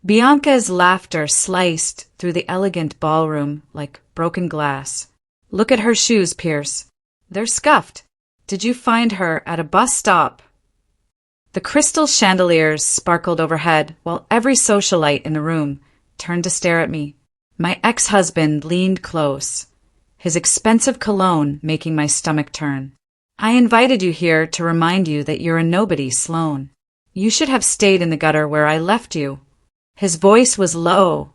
Bianca's laughter sliced through the elegant ballroom like broken glass. Look at her shoes, Pierce. They're scuffed. Did you find her at a bus stop? The crystal chandeliers sparkled overhead while every socialite in the room turned to stare at me. My ex-husband leaned close, his expensive cologne making my stomach turn. I invited you here to remind you that you're a nobody, Sloane. You should have stayed in the gutter where I left you. His voice was low,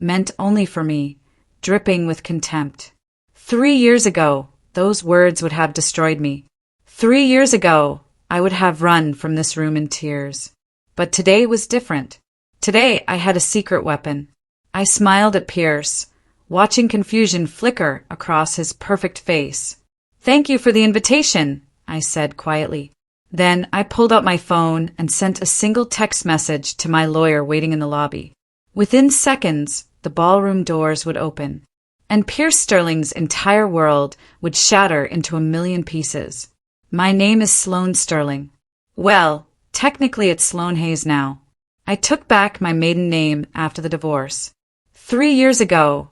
meant only for me, dripping with contempt. 3 years ago, those words would have destroyed me. 3 years ago, I would have run from this room in tears. But today was different. Today I had a secret weapon. I smiled at Pierce, watching confusion flicker across his perfect face. Thank you for the invitation, I said quietly. Then I pulled out my phone and sent a single text message to my lawyer waiting in the lobby. Within seconds, the ballroom doors would open, and Pierce Sterling's entire world would shatter into a million pieces. My name is Sloane Sterling. Well, technically it's Sloane Hayes now. I took back my maiden name after the divorce. 3 years ago,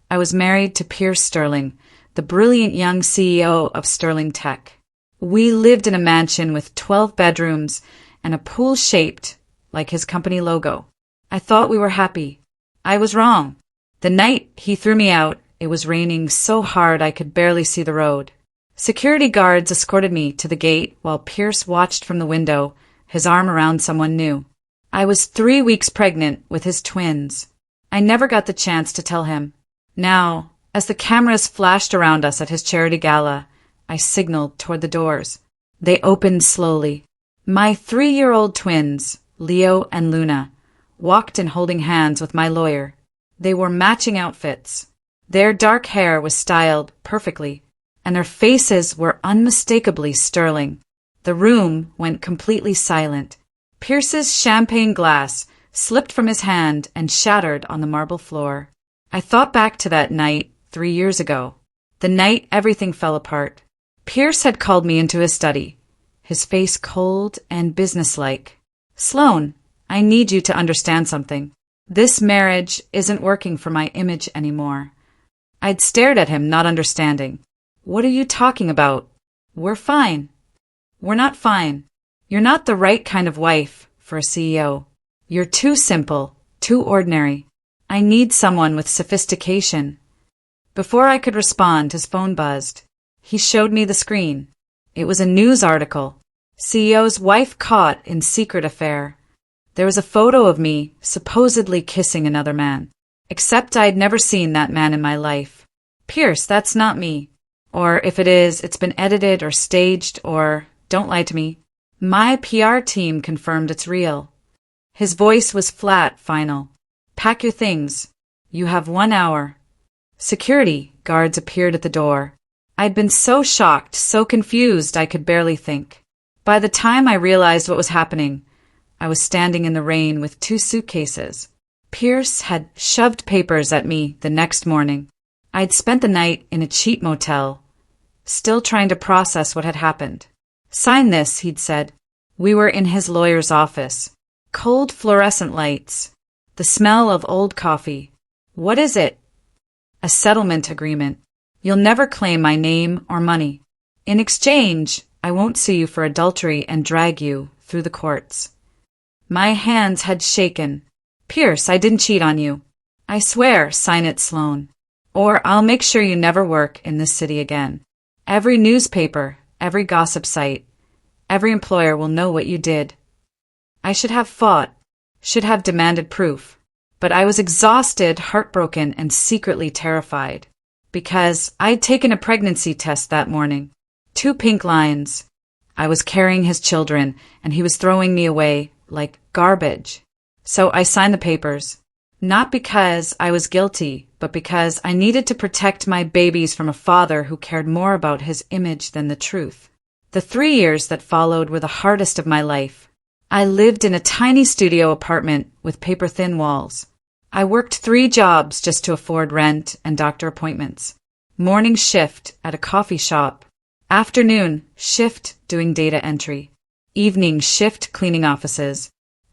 I was married to Pierce Sterling, the brilliant young CEO of Sterling Tech. We lived in a mansion with 12 bedrooms and a pool shaped like his company logo. I thought we were happy. I was wrong. The night he threw me out, it was raining so hard I could barely see the road. Security guards escorted me to the gate while Pierce watched from the window, his arm around someone new. I was 3 weeks pregnant with his twins. I never got the chance to tell him. Now, as the cameras flashed around us at his charity gala, I signaled toward the doors. They opened slowly. My 3-year-old twins, Leo and Luna, walked in holding hands with my lawyer. They wore matching outfits. Their dark hair was styled perfectly, and their faces were unmistakably sterling. The room went completely silent. Pierce's champagne glass slipped from his hand and shattered on the marble floor. I thought back to that night 3 years ago, the night everything fell apart. Pierce had called me into his study, his face cold and businesslike. Sloane, I need you to understand something. This marriage isn't working for my image anymore. I'd stared at him, not understanding. What are you talking about? We're fine. We're not fine. You're not the right kind of wife for a CEO. You're too simple, too ordinary. I need someone with sophistication. Before I could respond, his phone buzzed. He showed me the screen. It was a news article. CEO's wife caught in secret affair. There was a photo of me supposedly kissing another man. Except I'd never seen that man in my life. Pierce, that's not me. Or if it is, it's been edited or staged or, don't lie to me. My PR team confirmed it's real. His voice was flat, final. Pack your things. You have 1 hour. Security guards appeared at the door. I'd been so shocked, so confused, I could barely think. By the time I realized what was happening, I was standing in the rain with 2 suitcases. Pierce had shoved papers at me the next morning. I'd spent the night in a cheap motel, still trying to process what had happened. Sign this, he'd said. We were in his lawyer's office. Cold fluorescent lights. The smell of old coffee. What is it? A settlement agreement. You'll never claim my name or money. In exchange, I won't sue you for adultery and drag you through the courts. My hands had shaken. Pierce, I didn't cheat on you. I swear, sign it, Sloane. Or I'll make sure you never work in this city again. Every newspaper, every gossip site, every employer will know what you did. I should have fought, should have demanded proof. But I was exhausted, heartbroken, and secretly terrified. Because I'd taken a pregnancy test that morning. 2 pink lines. I was carrying his children, and he was throwing me away like garbage. So I signed the papers. Not because I was guilty, but because I needed to protect my babies from a father who cared more about his image than the truth. The 3 years that followed were the hardest of my life. I lived in a tiny studio apartment with paper-thin walls. I worked 3 jobs just to afford rent and doctor appointments. Morning shift at a coffee shop. Afternoon shift doing data entry. Evening shift cleaning offices.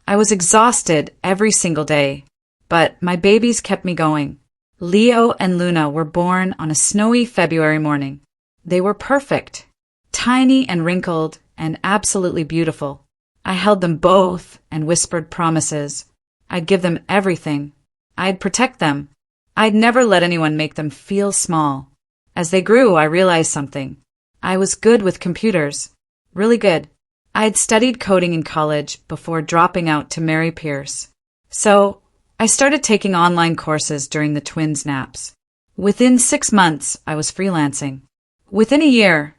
I was exhausted every single day, but my babies kept me going. Leo and Luna were born on a snowy February morning. They were perfect, tiny and wrinkled and absolutely beautiful. I held them both and whispered promises. I'd give them everything. I'd protect them. I'd never let anyone make them feel small. As they grew, I realized something. I was good with computers. Really good. I'd studied coding in college before dropping out to marry Pierce. So, I started taking online courses during the twins' naps. Within 6 months, I was freelancing. Within a year,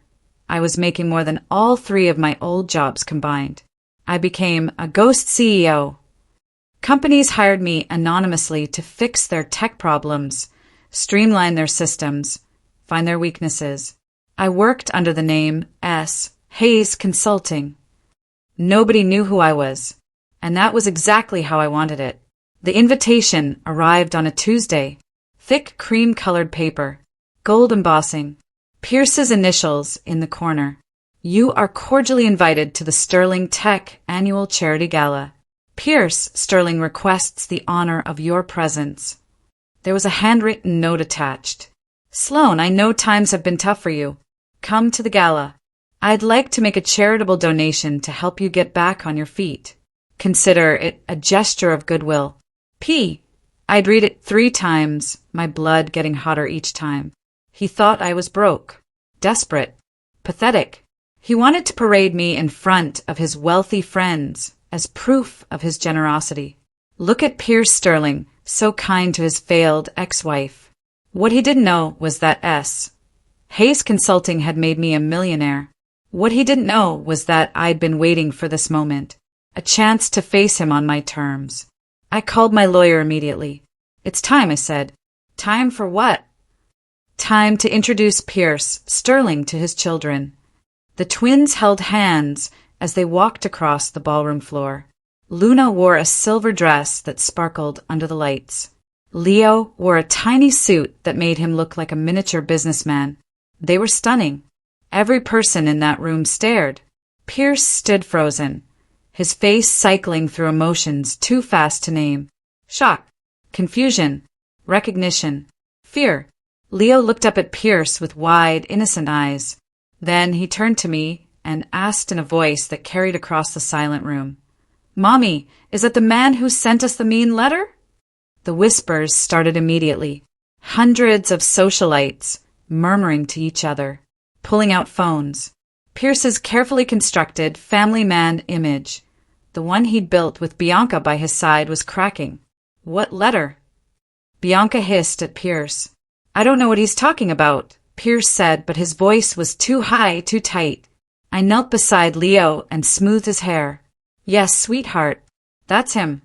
I was making more than all 3 of my old jobs combined. I became a ghost CEO. Companies hired me anonymously to fix their tech problems, streamline their systems, find their weaknesses. I worked under the name S. Hayes Consulting. Nobody knew who I was, and that was exactly how I wanted it. The invitation arrived on a Tuesday. Thick cream-colored paper, gold embossing, Pierce's initials in the corner. You are cordially invited to the Sterling Tech Annual Charity Gala. Pierce Sterling requests the honor of your presence. There was a handwritten note attached. Sloan, I know times have been tough for you. Come to the gala. I'd like to make a charitable donation to help you get back on your feet. Consider it a gesture of goodwill. P. I'd read it 3 times, my blood getting hotter each time. He thought I was broke, desperate, pathetic. He wanted to parade me in front of his wealthy friends as proof of his generosity. Look at Pierce Sterling, so kind to his failed ex-wife. What he didn't know was that S. Hayes Consulting had made me a millionaire. What he didn't know was that I'd been waiting for this moment, a chance to face him on my terms. I called my lawyer immediately. It's time, I said. Time for what? Time to introduce Pierce Sterling to his children. The twins held hands as they walked across the ballroom floor. Luna wore a silver dress that sparkled under the lights. Leo wore a tiny suit that made him look like a miniature businessman. They were stunning. Every person in that room stared. Pierce stood frozen, his face cycling through emotions too fast to name. Shock, confusion, recognition, fear. Leo looked up at Pierce with wide, innocent eyes. Then he turned to me and asked in a voice that carried across the silent room, Mommy, is that the man who sent us the mean letter? The whispers started immediately. Hundreds of socialites murmuring to each other, pulling out phones. Pierce's carefully constructed family man image, the one he'd built with Bianca by his side, was cracking. What letter? Bianca hissed at Pierce. I don't know what he's talking about, Pierce said, but his voice was too high, too tight. I knelt beside Leo and smoothed his hair. Yes, sweetheart, that's him.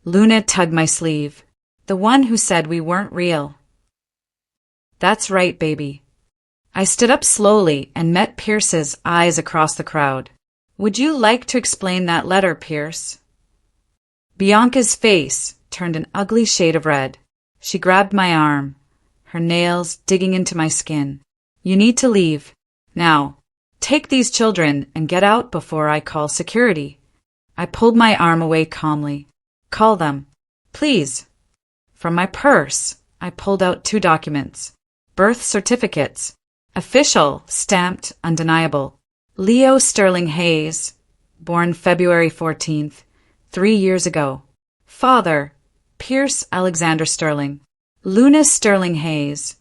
Luna tugged my sleeve. The one who said we weren't real. That's right, baby. I stood up slowly and met Pierce's eyes across the crowd. Would you like to explain that letter, Pierce? Bianca's face turned an ugly shade of red. She grabbed my arm, her nails digging into my skin. You need to leave. Now, take these children and get out before I call security. I pulled my arm away calmly. Call them. Please. From my purse, I pulled out 2 documents. Birth certificates. Official, stamped, undeniable. Leo Sterling Hayes, born February 14th, 3 years ago. Father, Pierce Alexander Sterling. Luna Sterling Hayes,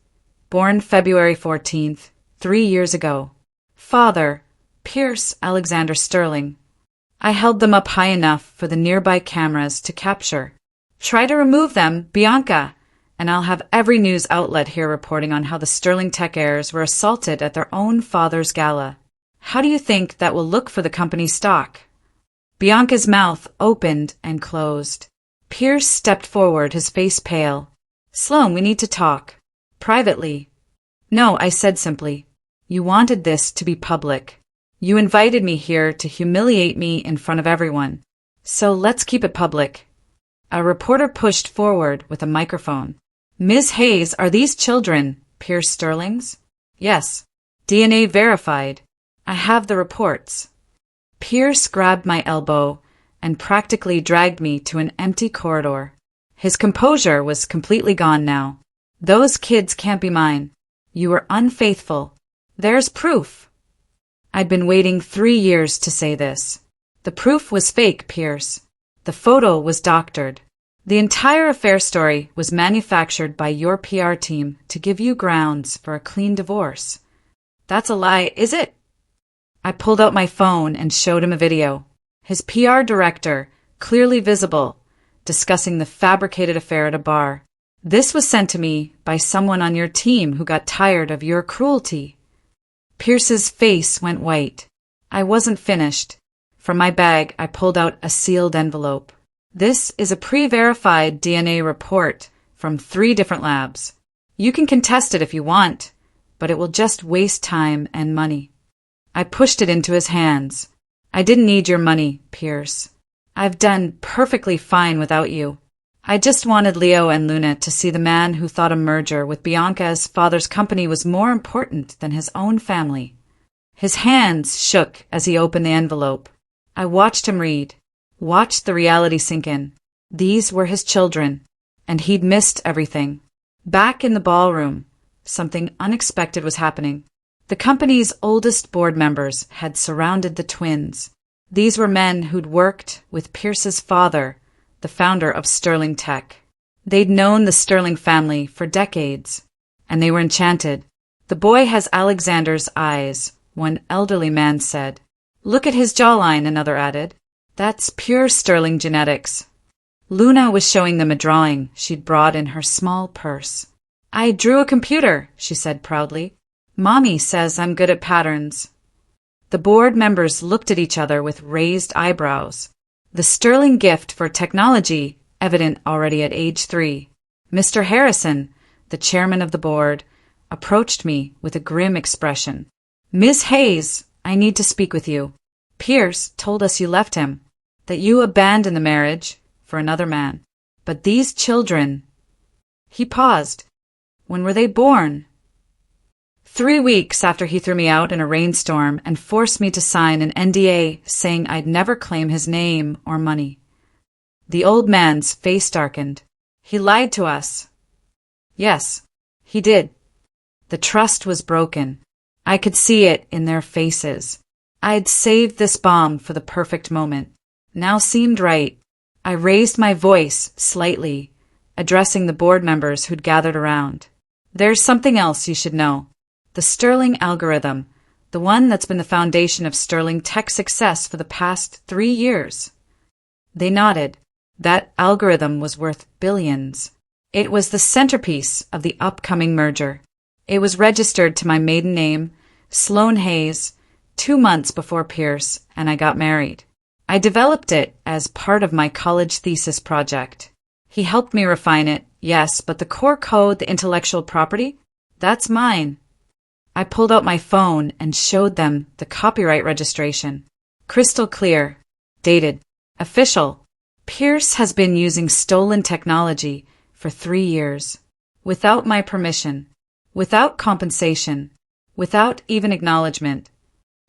born February 14th, 3 years ago. Father, Pierce Alexander Sterling. I held them up high enough for the nearby cameras to capture. Try to remove them, Bianca, and I'll have every news outlet here reporting on how the Sterling Tech heirs were assaulted at their own father's gala. How do you think that will look for the company's stock? Bianca's mouth opened and closed. Pierce stepped forward, his face pale. Sloan, we need to talk. Privately. No, I said simply. You wanted this to be public. You invited me here to humiliate me in front of everyone. So let's keep it public. A reporter pushed forward with a microphone. Ms. Hayes, are these children Pierce Sterling's? Yes. DNA verified. I have the reports. Pierce grabbed my elbow and practically dragged me to an empty corridor. His composure was completely gone now. Those kids can't be mine. You were unfaithful. There's proof. I'd been waiting 3 years to say this. The proof was fake, Pierce. The photo was doctored. The entire affair story was manufactured by your PR team to give you grounds for a clean divorce. That's a lie, is it? I pulled out my phone and showed him a video. His PR director, clearly visible, discussing the fabricated affair at a bar. This was sent to me by someone on your team who got tired of your cruelty. Pierce's face went white. I wasn't finished. From my bag, I pulled out a sealed envelope. This is a pre-verified DNA report from 3 different labs. You can contest it if you want, but it will just waste time and money. I pushed it into his hands. I didn't need your money, Pierce. I've done perfectly fine without you. I just wanted Leo and Luna to see the man who thought a merger with Bianca's father's company was more important than his own family. His hands shook as he opened the envelope. I watched him read, watched the reality sink in. These were his children, and he'd missed everything. Back in the ballroom, something unexpected was happening. The company's oldest board members had surrounded the twins. These were men who'd worked with Pierce's father, the founder of Sterling Tech. They'd known the Sterling family for decades, and they were enchanted. The boy has Alexander's eyes, one elderly man said. Look at his jawline, another added. That's pure Sterling genetics. Luna was showing them a drawing she'd brought in her small purse. I drew a computer, she said proudly. Mommy says I'm good at patterns. The board members looked at each other with raised eyebrows. The Sterling gift for technology, evident already at age 3. Mr. Harrison, the chairman of the board, approached me with a grim expression. Ms. Hayes, I need to speak with you. Pierce told us you left him, that you abandoned the marriage for another man. But these children... He paused. When were they born? 3 weeks after he threw me out in a rainstorm and forced me to sign an NDA saying I'd never claim his name or money. The old man's face darkened. He lied to us. Yes, he did. The trust was broken. I could see it in their faces. I'd saved this bomb for the perfect moment. Now seemed right. I raised my voice slightly, addressing the board members who'd gathered around. There's something else you should know. The Sterling algorithm, the one that's been the foundation of Sterling Tech's success for the past 3 years. They nodded. That algorithm was worth billions. It was the centerpiece of the upcoming merger. It was registered to my maiden name, Sloan Hayes, 2 months before Pierce and I got married. I developed it as part of my college thesis project. He helped me refine it, yes, but the core code, the intellectual property, that's mine. I pulled out my phone and showed them the copyright registration. Crystal clear. Dated. Official. Pierce has been using stolen technology for 3 years. Without my permission. Without compensation. Without even acknowledgement.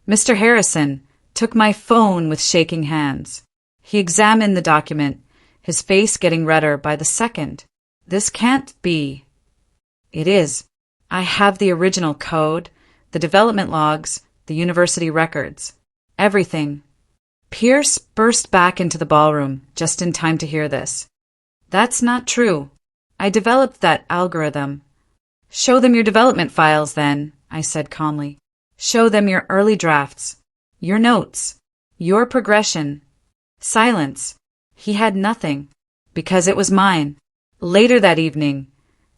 Mr. Harrison took my phone with shaking hands. He examined the document, his face getting redder by the second. This can't be. It is. I have the original code, the development logs, the university records. Everything. Pierce burst back into the ballroom just in time to hear this. That's not true. I developed that algorithm. Show them your development files then, I said calmly. Show them your early drafts, your notes, your progression. Silence. He had nothing, because it was mine. Later that evening,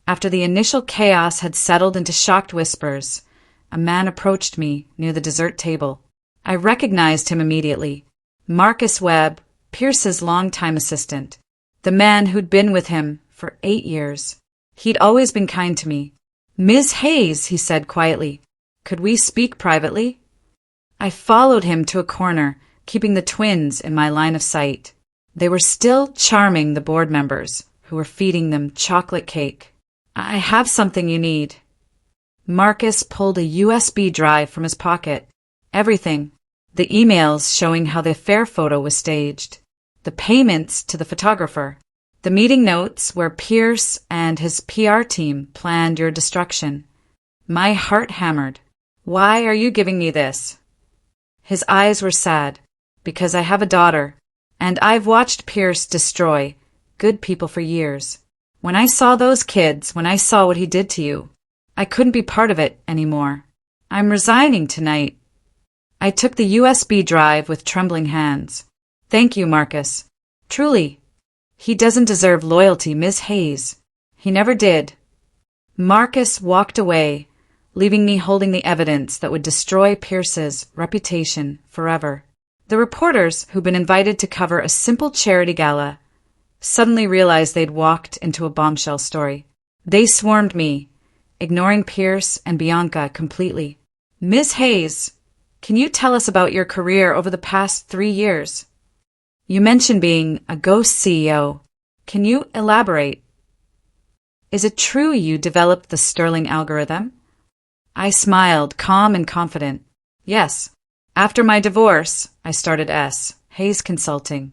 after the initial chaos had settled into shocked whispers, a man approached me near the dessert table. I recognized him immediately. Marcus Webb, Pierce's longtime assistant, the man who'd been with him for 8 years. He'd always been kind to me. Ms. Hayes, he said quietly, could we speak privately? I followed him to a corner, keeping the twins in my line of sight. They were still charming the board members, who were feeding them chocolate cake. I have something you need. Marcus pulled a USB drive from his pocket. Everything. The emails showing how the affair photo was staged. the payments to the photographer, the meeting notes where Pierce and his PR team planned your destruction. My heart hammered. Why are you giving me this? His eyes were sad. Because I have a daughter, and I've watched Pierce destroy good people for years. When I saw those kids, when I saw what he did to you, I couldn't be part of it anymore. I'm resigning tonight. I took the USB drive with trembling hands. Thank you, Marcus. Truly. He doesn't deserve loyalty, Ms. Hayes. He never did. Marcus walked away, leaving me holding the evidence that would destroy Pierce's reputation forever. The reporters, who'd been invited to cover a simple charity gala, suddenly realized they'd walked into a bombshell story. They swarmed me, ignoring Pierce and Bianca completely. Ms. Hayes, can you tell us about your career over the past 3 years? You mentioned being a ghost CEO. Can you elaborate? Is it true you developed the Sterling algorithm? I smiled, calm and confident. Yes. After my divorce, I started Hayes Consulting.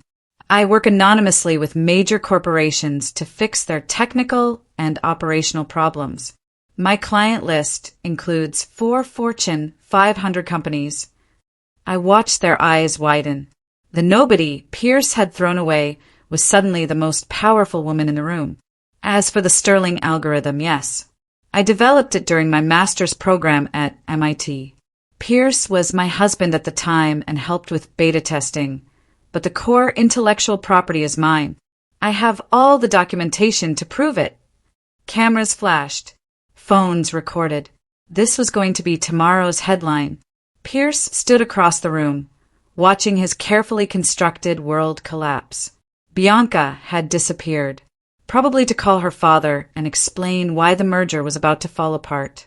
I work anonymously with major corporations to fix their technical and operational problems. My client list includes 4 Fortune 500 companies. I watched their eyes widen. The nobody Pierce had thrown away was suddenly the most powerful woman in the room. As for the Sterling algorithm, yes. I developed it during my master's program at MIT. Pierce was my husband at the time and helped with beta testing, but the core intellectual property is mine. I have all the documentation to prove it. Cameras flashed. Phones recorded. This was going to be tomorrow's headline. Pierce stood across the room, watching his carefully constructed world collapse. Bianca had disappeared, probably to call her father and explain why the merger was about to fall apart.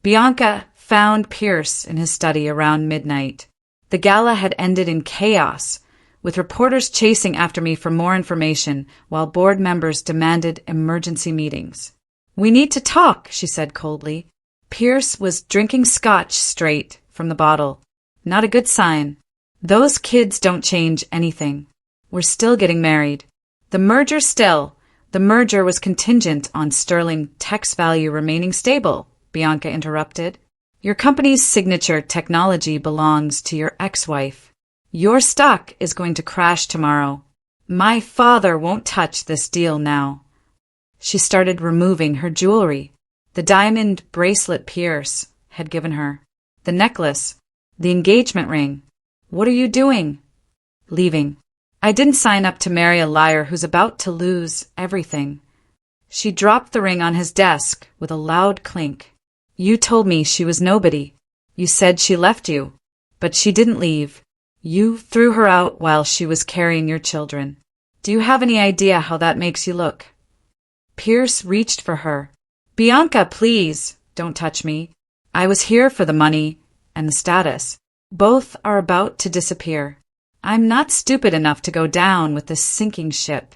Bianca found Pierce in his study around midnight. The gala had ended in chaos, with reporters chasing after me for more information while board members demanded emergency meetings. We need to talk, she said coldly. Pierce was drinking scotch straight from the bottle. Not a good sign. Those kids don't change anything. We're still getting married. The merger was contingent on Sterling Tech's value remaining stable, Bianca interrupted. Your company's signature technology belongs to your ex-wife. Your stock is going to crash tomorrow. My father won't touch this deal now. She started removing her jewelry. The diamond bracelet Pierce had given her. The necklace. The engagement ring. What are you doing? Leaving. I didn't sign up to marry a liar who's about to lose everything. She dropped the ring on his desk with a loud clink. You told me she was nobody. You said she left you, but she didn't leave. You threw her out while she was carrying your children. Do you have any idea how that makes you look? Pierce reached for her. Bianca, please, don't touch me. I was here for the money and the status. Both are about to disappear. I'm not stupid enough to go down with this sinking ship.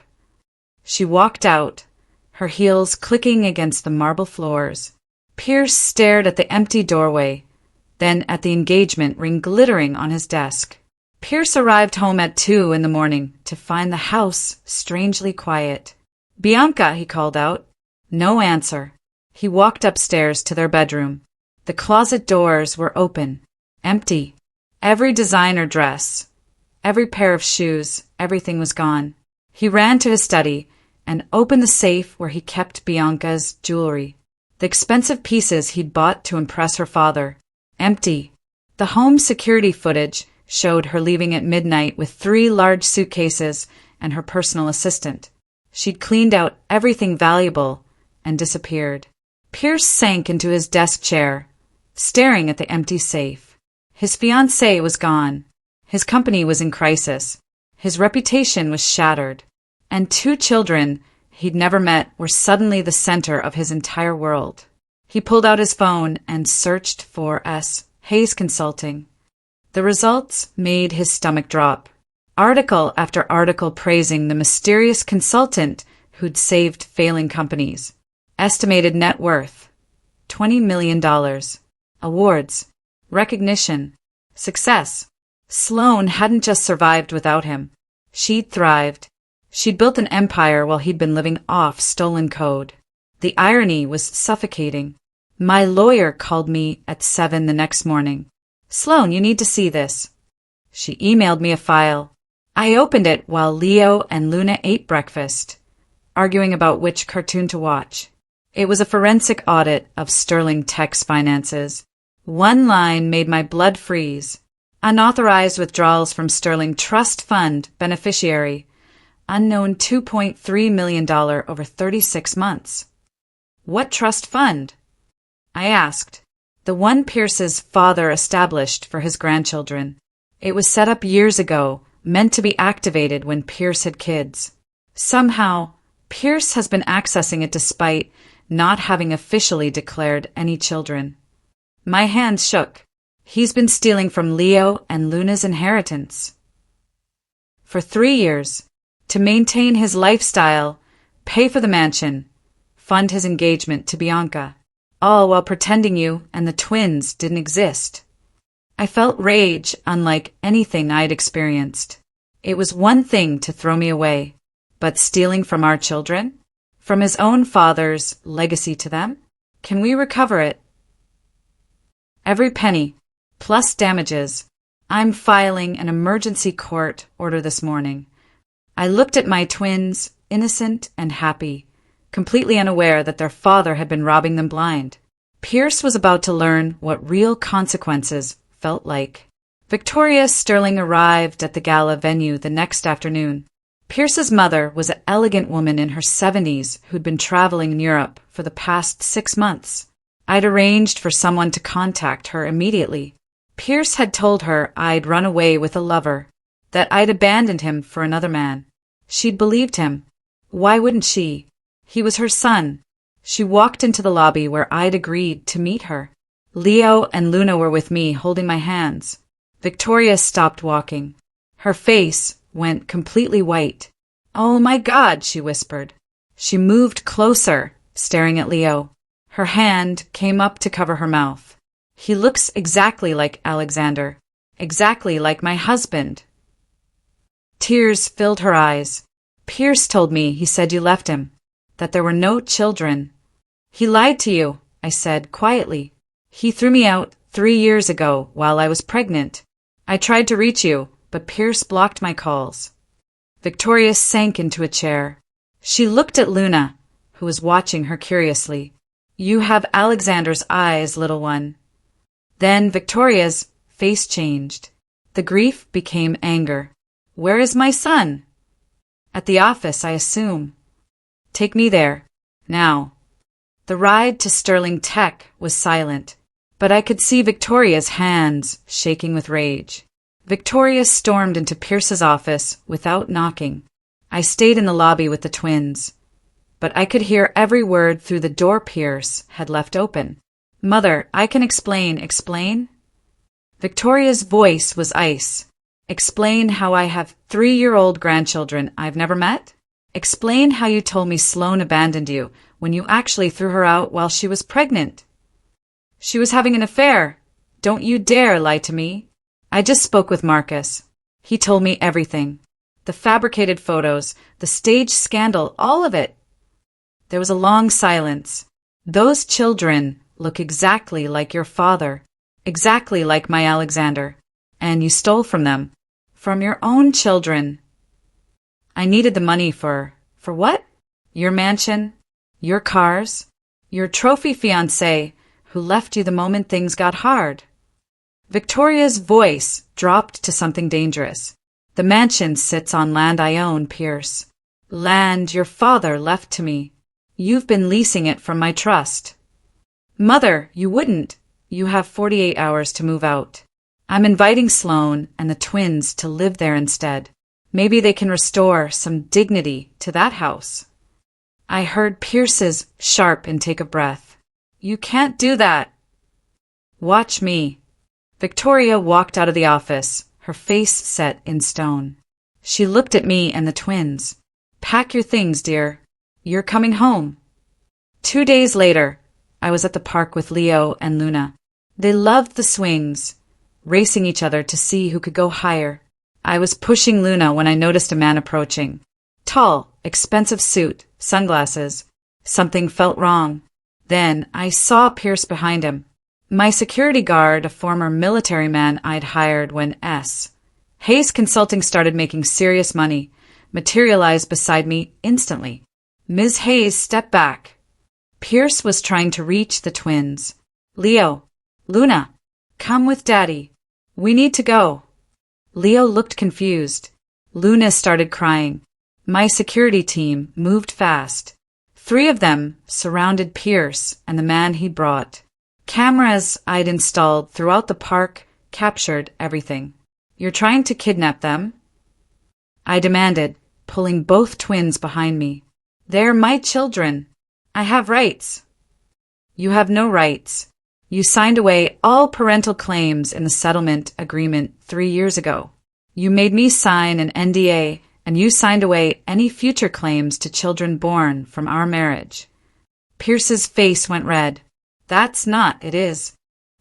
She walked out, her heels clicking against the marble floors. Pierce stared at the empty doorway, then at the engagement ring glittering on his desk. Pierce arrived home at 2 a.m. to find the house strangely quiet. Bianca, he called out. No answer. He walked upstairs to their bedroom. The closet doors were open, empty. Every designer dress, every pair of shoes, everything was gone. He ran to his study and opened the safe where he kept Bianca's jewelry. The expensive pieces he'd bought to impress her father. Empty. The home security footage showed her leaving at midnight with 3 large suitcases and her personal assistant. She'd cleaned out everything valuable and disappeared. Pierce sank into his desk chair, staring at the empty safe. His fiancée was gone. His company was in crisis. His reputation was shattered. And 2 children he'd never met were suddenly the center of his entire world. He pulled out his phone and searched for Hayes Consulting. The results made his stomach drop. Article after article praising the mysterious consultant who'd saved failing companies. Estimated net worth, $20 million. Awards, recognition, success. Sloane hadn't just survived without him. She'd thrived. She'd built an empire while he'd been living off stolen code. The irony was suffocating. My lawyer called me at 7 the next morning. "Sloan, you need to see this." She emailed me a file. I opened it while Leo and Luna ate breakfast, arguing about which cartoon to watch. It was a forensic audit of Sterling Tech's finances. One line made my blood freeze. Unauthorized withdrawals from Sterling Trust Fund beneficiary. Unknown $2.3 million over 36 months. What trust fund? I asked. The one Pierce's father established for his grandchildren. It was set up years ago, meant to be activated when Pierce had kids. Somehow, Pierce has been accessing it despite not having officially declared any children. My hands shook. He's been stealing from Leo and Luna's inheritance. For 3 years, to maintain his lifestyle, pay for the mansion, fund his engagement to Bianca, all while pretending you and the twins didn't exist. I felt rage unlike anything I'd experienced. It was one thing to throw me away, but stealing from our children? From his own father's legacy to them? Can we recover it? Every penny, plus damages. I'm filing an emergency court order this morning. I looked at my twins, innocent and happy, completely unaware that their father had been robbing them blind. Pierce was about to learn what real consequences felt like. Victoria Sterling arrived at the gala venue the next afternoon. Pierce's mother was an elegant woman in her 70s who'd been traveling in Europe for the past 6 months. I'd arranged for someone to contact her immediately. Pierce had told her I'd run away with a lover, that I'd abandoned him for another man. She'd believed him. Why wouldn't she? He was her son. She walked into the lobby where I'd agreed to meet her. Leo and Luna were with me, holding my hands. Victoria stopped walking. Her face went completely white. "Oh my God," she whispered. She moved closer, staring at Leo. Her hand came up to cover her mouth. "He looks exactly like Alexander. Exactly like my husband." Tears filled her eyes. "Pierce told me he said you left him, that there were no children." "He lied to you," I said quietly. "He threw me out 3 years ago while I was pregnant. I tried to reach you, but Pierce blocked my calls." Victoria sank into a chair. She looked at Luna, who was watching her curiously. "You have Alexander's eyes, little one." Then Victoria's face changed. The grief became anger. "Where is my son?" "At the office, I assume." "Take me there. Now." The ride to Sterling Tech was silent, but I could see Victoria's hands shaking with rage. Victoria stormed into Pierce's office without knocking. I stayed in the lobby with the twins, but I could hear every word through the door Pierce had left open. "Mother, I can explain." "Explain?" Victoria's voice was ice. "Explain how I have 3-year-old grandchildren I've never met? Explain how you told me Sloan abandoned you when you actually threw her out while she was pregnant. She was having an affair. Don't you dare lie to me." I just spoke with Marcus. He told me everything. The fabricated photos, the staged scandal, all of it. There was a long silence. "Those children look exactly like your father, exactly like my Alexander, and you stole from them, from your own children." "I needed the money for what? Your mansion, your cars, your trophy fiancé who left you the moment things got hard." Victoria's voice dropped to something dangerous. "The mansion sits on land I own, Pierce. Land your father left to me. You've been leasing it from my trust." "Mother, you wouldn't. You have 48 hours to move out. I'm inviting Sloan and the twins to live there instead. Maybe they can restore some dignity to that house." I heard Pierce's sharp intake of breath. "You can't do that." "Watch me." Victoria walked out of the office, her face set in stone. She looked at me and the twins. "Pack your things, dear. You're coming home." 2 days later, I was at the park with Leo and Luna. They loved the swings, racing each other to see who could go higher. I was pushing Luna when I noticed a man approaching. Tall, expensive suit, sunglasses. Something felt wrong. Then I saw Pierce behind him. My security guard, a former military man I'd hired when Hayes Consulting started making serious money, materialized beside me instantly. Ms. Hayes stepped back. Pierce was trying to reach the twins. Leo, Luna, come with Daddy. We need to go. Leo looked confused. Luna started crying. My security team moved fast. 3 of them surrounded Pierce and the man he brought. Cameras I'd installed throughout the park captured everything. You're trying to kidnap them? I demanded, pulling both twins behind me. They're my children. I have rights. You have no rights. You signed away all parental claims in the settlement agreement 3 years ago. You made me sign an NDA, and you signed away any future claims to children born from our marriage. Pierce's face went red. That's not, it is.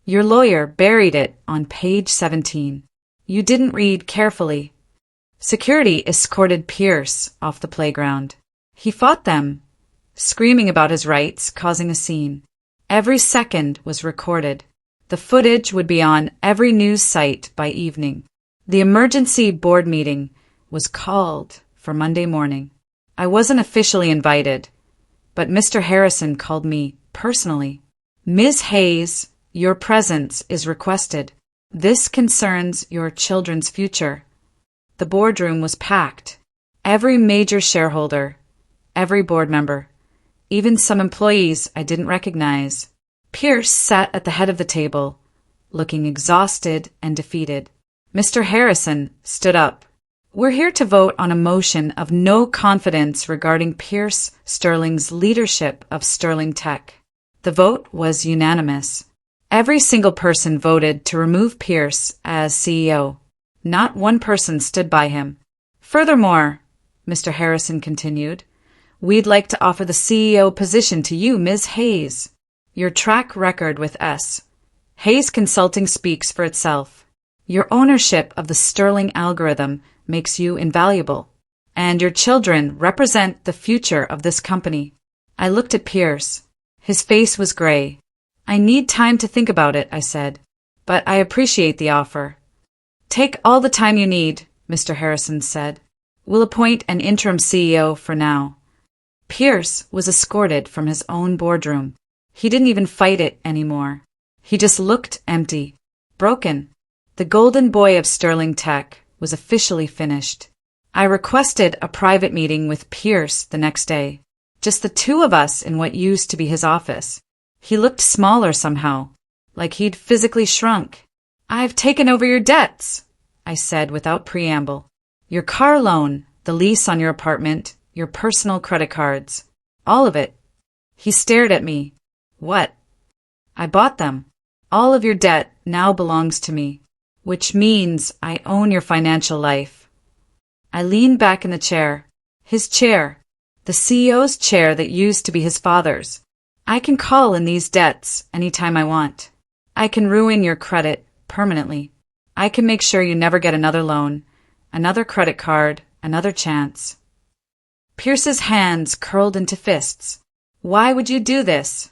Your lawyer buried it on page 17. You didn't read carefully. Security escorted Pierce off the playground. He fought them, screaming about his rights, causing a scene. Every second was recorded. The footage would be on every news site by evening. The emergency board meeting was called for Monday morning. I wasn't officially invited, but Mr. Harrison called me personally. Ms. Hayes, your presence is requested. This concerns your children's future. The boardroom was packed. Every major shareholder, every board member, even some employees I didn't recognize. Pierce sat at the head of the table, looking exhausted and defeated. Mr. Harrison stood up. We're here to vote on a motion of no confidence regarding Pierce Sterling's leadership of Sterling Tech. The vote was unanimous. Every single person voted to remove Pierce as CEO. Not one person stood by him. Furthermore, Mr. Harrison continued, we'd like to offer the CEO position to you, Ms. Hayes. Your track record with Hayes Consulting speaks for itself. Your ownership of the Sterling algorithm makes you invaluable, and your children represent the future of this company. I looked at Pierce. His face was gray. I need time to think about it, I said, but I appreciate the offer. Take all the time you need, Mr. Harrison said. We'll appoint an interim CEO for now. Pierce was escorted from his own boardroom. He didn't even fight it anymore. He just looked empty, broken. The golden boy of Sterling Tech was officially finished. I requested a private meeting with Pierce the next day. Just the 2 of us in what used to be his office. He looked smaller somehow, like he'd physically shrunk. I've taken over your debts, I said without preamble. Your car loan, the lease on your apartment, your personal credit cards. All of it. He stared at me. What? I bought them. All of your debt now belongs to me, which means I own your financial life. I leaned back in the chair. His chair. The CEO's chair that used to be his father's. I can call in these debts anytime I want. I can ruin your credit permanently. I can make sure you never get another loan, another credit card, another chance. Pierce's hands curled into fists. Why would you do this?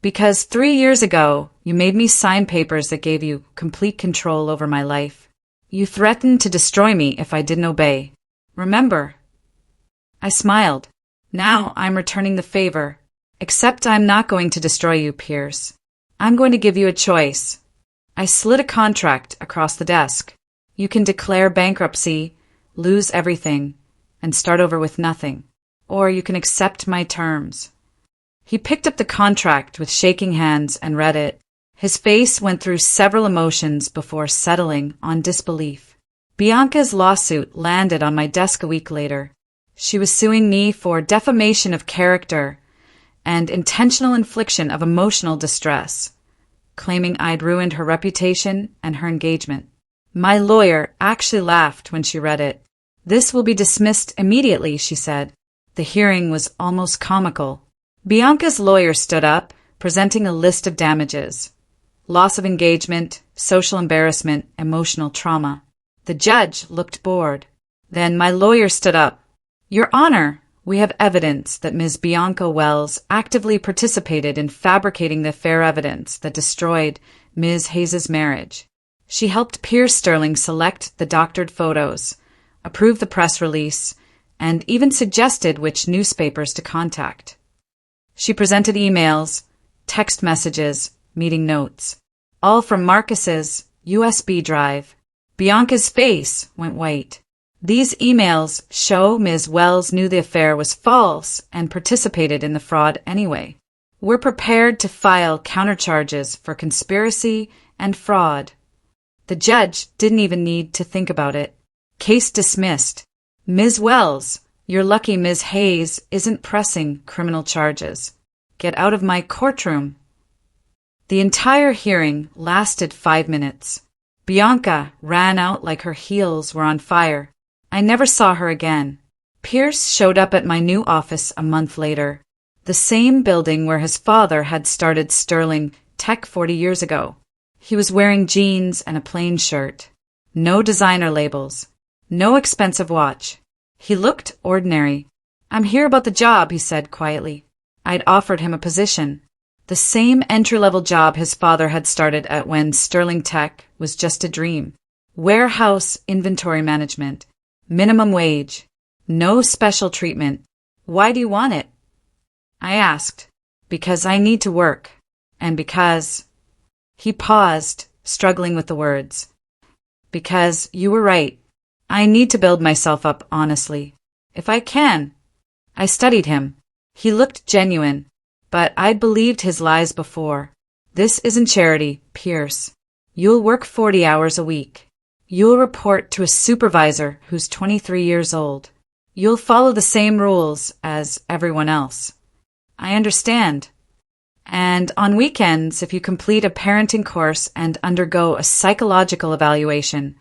Because 3 years ago, you made me sign papers that gave you complete control over my life. You threatened to destroy me if I didn't obey. Remember? I smiled. Now I'm returning the favor. Except I'm not going to destroy you, Pierce. I'm going to give you a choice. I slid a contract across the desk. You can declare bankruptcy, lose everything, and start over with nothing. Or you can accept my terms. He picked up the contract with shaking hands and read it. His face went through several emotions before settling on disbelief. Bianca's lawsuit landed on my desk a week later. She was suing me for defamation of character and intentional infliction of emotional distress, claiming I'd ruined her reputation and her engagement. My lawyer actually laughed when she read it. This will be dismissed immediately, she said. The hearing was almost comical. Bianca's lawyer stood up, presenting a list of damages. Loss of engagement, social embarrassment, emotional trauma. The judge looked bored. Then my lawyer stood up. Your Honor, we have evidence that Ms. Bianca Wells actively participated in fabricating the affair evidence that destroyed Ms. Hayes's marriage. She helped Pierce Sterling select the doctored photos, approve the press release, and even suggested which newspapers to contact. She presented emails, text messages, meeting notes, all from Marcus's USB drive. Bianca's face went white. These emails show Ms. Wells knew the affair was false and participated in the fraud anyway. We're prepared to file countercharges for conspiracy and fraud. The judge didn't even need to think about it. Case dismissed. Ms. Wells, you're lucky Ms. Hayes isn't pressing criminal charges. Get out of my courtroom. The entire hearing lasted 5 minutes. Bianca ran out like her heels were on fire. I never saw her again. Pierce showed up at my new office a month later, the same building where his father had started Sterling Tech 40 years ago. He was wearing jeans and a plain shirt. No designer labels. No expensive watch. He looked ordinary. I'm here about the job, he said quietly. I'd offered him a position. The same entry-level job his father had started at when Sterling Tech was just a dream. Warehouse inventory management. Minimum wage. No special treatment. Why do you want it? I asked. Because I need to work. And because... He paused, struggling with the words. Because you were right. I need to build myself up honestly. If I can. I studied him. He looked genuine, but I'd believed his lies before. This isn't charity, Pierce. You'll work 40 hours a week. You'll report to a supervisor who's 23 years old. You'll follow the same rules as everyone else. I understand. And on weekends, if you complete a parenting course and undergo a psychological evaluation,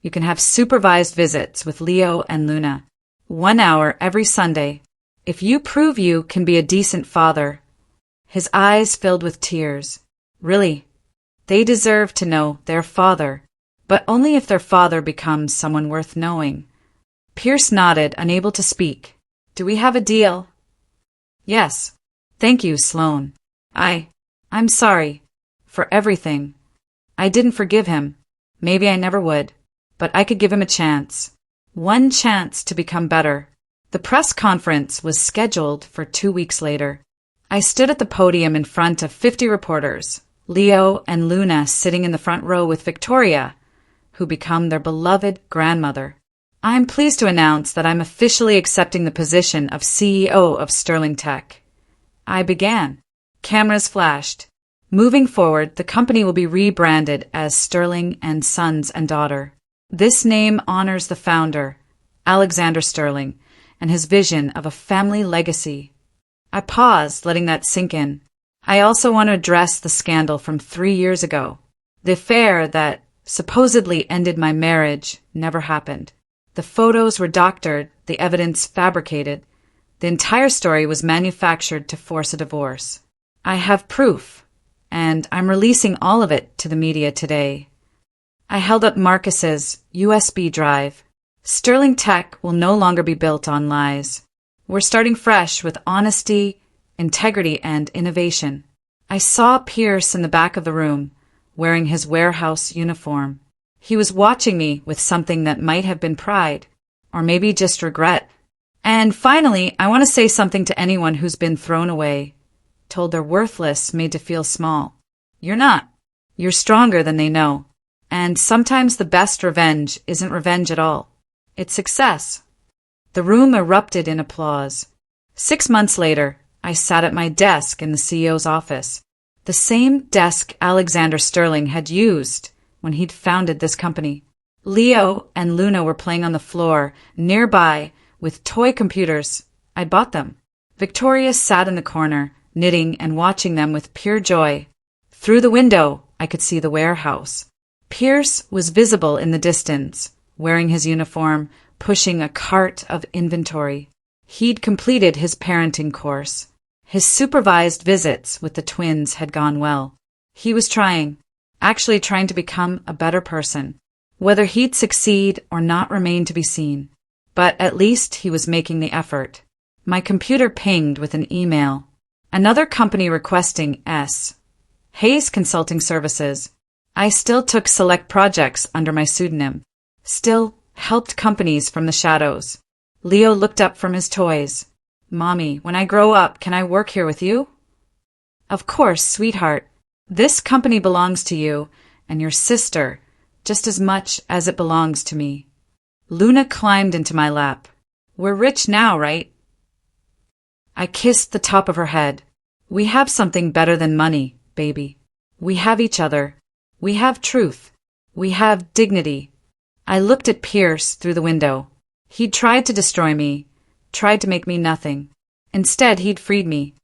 you can have supervised visits with Leo and Luna. 1 hour every Sunday. If you prove you can be a decent father. His eyes filled with tears. Really, they deserve to know their father, but only if their father becomes someone worth knowing. Pierce nodded, unable to speak. Do we have a deal? Yes. Thank you, Sloan. I'm sorry. For everything. I didn't forgive him. Maybe I never would. But I could give him a chance. One chance to become better. The press conference was scheduled for 2 weeks later. I stood at the podium in front of 50 reporters, Leo and Luna sitting in the front row with Victoria, who become their beloved grandmother. I'm pleased to announce that I'm officially accepting the position of CEO of Sterling Tech. I began. Cameras flashed. Moving forward, the company will be rebranded as Sterling and Sons and Daughter. This name honors the founder, Alexander Sterling, and his vision of a family legacy. I paused, letting that sink in. I also want to address the scandal from 3 years ago. The affair that supposedly ended my marriage never happened. The photos were doctored, the evidence fabricated. The entire story was manufactured to force a divorce. I have proof, and I'm releasing all of it to the media today. I held up Marcus's USB drive. Sterling Tech will no longer be built on lies. We're starting fresh with honesty, integrity, and innovation. I saw Pierce in the back of the room, wearing his warehouse uniform. He was watching me with something that might have been pride, or maybe just regret. And finally, I want to say something to anyone who's been thrown away, told they're worthless, made to feel small. You're not. You're stronger than they know. And sometimes the best revenge isn't revenge at all. It's success. The room erupted in applause. 6 months later, I sat at my desk in the CEO's office, the same desk Alexander Sterling had used when he'd founded this company. Leo and Luna were playing on the floor nearby with toy computers. I bought them. Victoria sat in the corner, knitting and watching them with pure joy. Through the window, I could see the warehouse. Pierce was visible in the distance, wearing his uniform, pushing a cart of inventory. He'd completed his parenting course. His supervised visits with the twins had gone well. He was actually trying to become a better person. Whether he'd succeed or not remained to be seen. But at least he was making the effort. My computer pinged with an email. Another company requesting Hayes Consulting Services. I still took select projects under my pseudonym. Still helped companies from the shadows. Leo looked up from his toys. Mommy, when I grow up, can I work here with you? Of course, sweetheart. This company belongs to you and your sister just as much as it belongs to me. Luna climbed into my lap. We're rich now, right? I kissed the top of her head. We have something better than money, baby. We have each other. We have truth. We have dignity. I looked at Pierce through the window. He'd tried to destroy me, tried to make me nothing. Instead, he'd freed me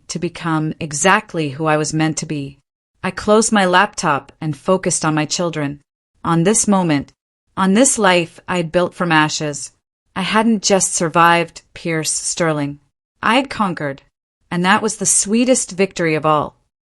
to become exactly who I was meant to be. I closed my laptop and focused on my children, on this moment, on this life I'd built from ashes. I hadn't just survived Pierce Sterling. I'd conquered, and that was the sweetest victory of all.